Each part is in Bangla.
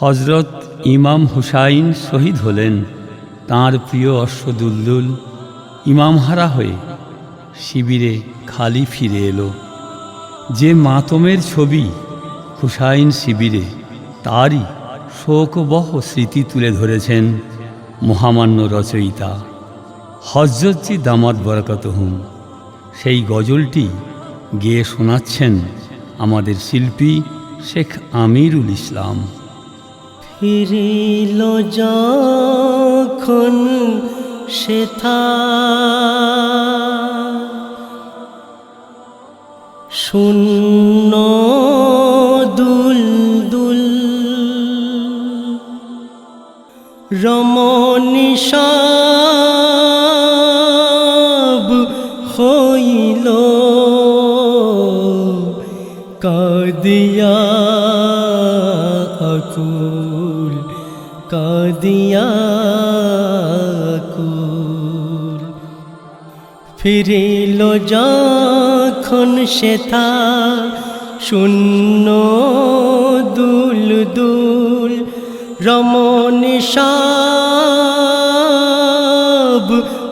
হজরত ইমাম হুসাইন শহীদ হলেন। তাঁর প্রিয় অশ্ব দুলদুল ইমামহারা হয়ে শিবিরে খালি ফিরে এলো। যে মাতমের ছবি হুসাইন শিবিরে, তারই শোকবহ স্মৃতি তুলে ধরেছেন মহামান্য রচয়িতা হযরতজি দামাত বরকতহুম। সেই গজলটি গেয়ে শোনাচ্ছেন আমাদের শিল্পী শেখ আমিরুল ইসলাম। ফিরিল যখন সেথা শূন্য দুলদুল রমণী সব হইল কাঁদিয়া আকুল, কাঁদিয়া আকুল। ফিরিল যখন সেথা শূন্য দুলদুল রমণী সব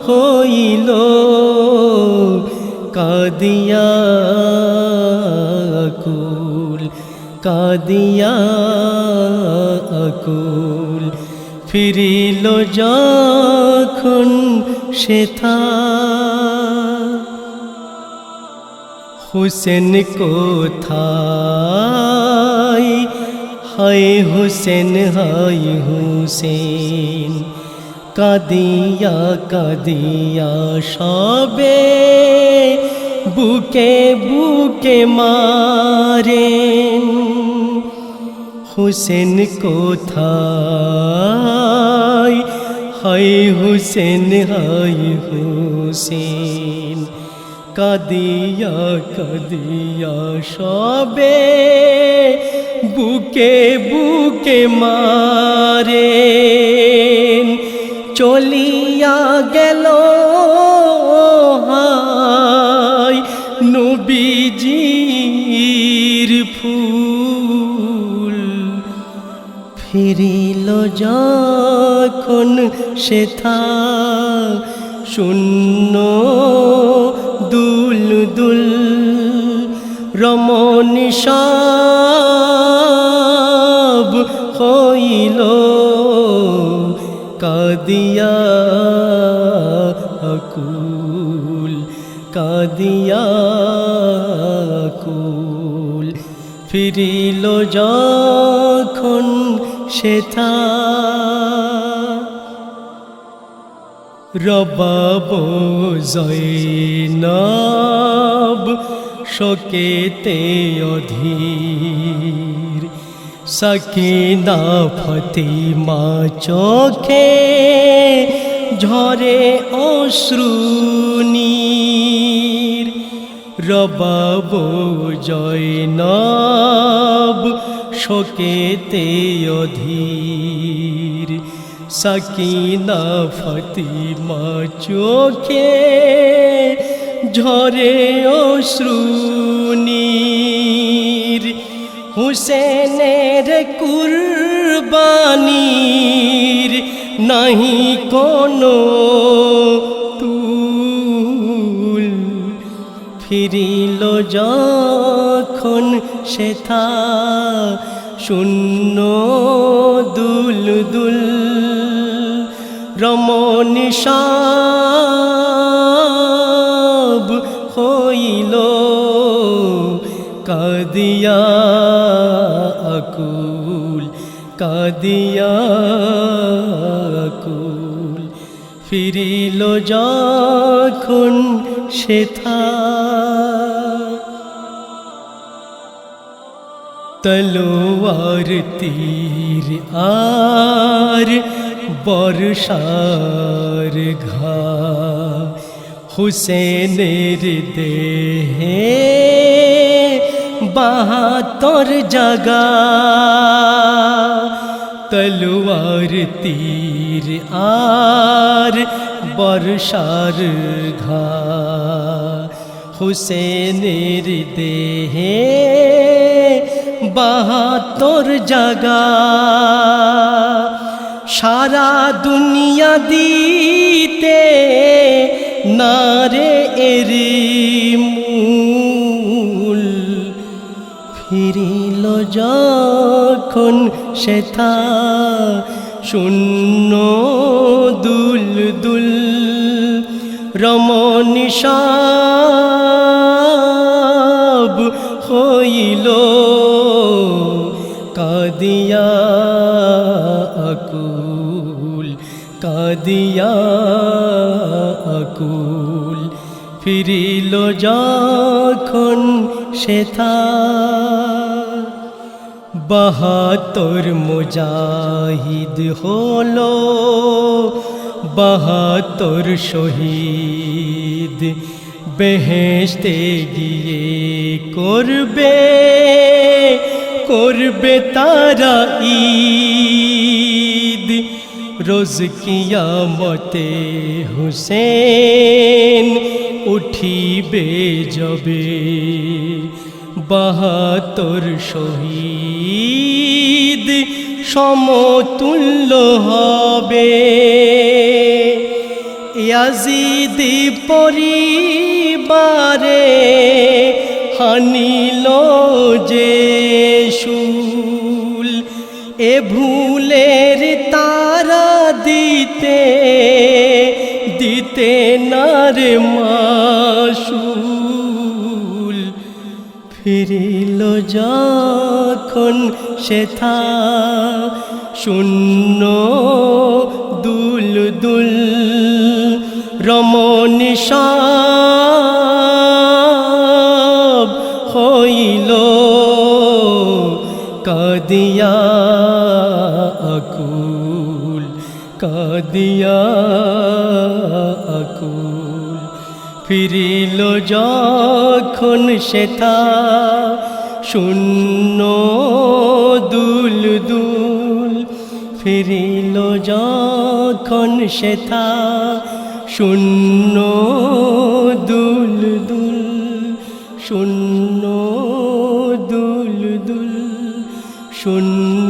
হইল কাঁদিয়া আকুল, কাঁদিয়া আকুল। ফিরিল যখন সেথা হুসেন কোথায়, হায় হুসেন হায় হুসেন, কাঁদিয়া কাঁদিয়া সবে বুকে বুকে মারেন। হুসেন কোথায়, হায় হুসেন হায় হুসেন, কাঁদিয়া কাঁদিয়া সবে বুকে বুকে মারেন। চলিয়া গেল হায় নবীজির ফুল। ফিরিল যখন সেথা শূন্য দুলদুল রমণী সব হইল কাঁদিয়া আকুল, কাঁদিয়া আকুল। ফিরিল যখন সেথা রবাব জয়নব শোকেতে অধীর, সাকিনা ফাতিমা চোখে ঝরে অশ্রুনীর। রবাব জয়নব শোকেতে অধীর, সাকিনা ফাতিমা চোখে ঝরে অশ্রুনীর। হুসেনের কুরবানির নাহি কোনো তুল। ফিরিল যখন সেথা শূন্য দুলদুল রমণী সব হইল কাঁদিয়া আকুল, কাঁদিয়া আকুল। ফিরিল যখন সেথা তলোয়ার তীর আর বর্ষার ঘা হুসেনের দেহে 72 জাগা। তলোয়ার তীর আর বর্ষার ঘা হুসেনের দেহে 72 জাগা। সারা দুনিয়া দিতে নারে এরি মূল ফিরিল যখন সেথা শূন্য দুল দুল রমণী সব হইল কাদিয়া আকুল কাদিয়া আকুল ফিরিল যখন সেথা 72 মুজাহিদ হলো 72 শহীদ বেহেশতে গিয়ে করবে তারা ঈদ রোজ কিয়ামতে হুসেন উঠিবে যবে 72 শহীদ সমতুল্য হবে ইয়াজিদি পরিবারে হানিল যে শুল এ ভুলের তারা দিতে নারে মাসুল ফিরিল যখন সেথা শূন্য দুল দুল রমণী সব হইল কাদিয়া আকুল কাদিয়া আকুল ফিরিল যখন সেথা শূন্য দুল দুল ফিরিল যখন সেথা শূন্য দুল দুল শূন্য দুল দুল শূন্য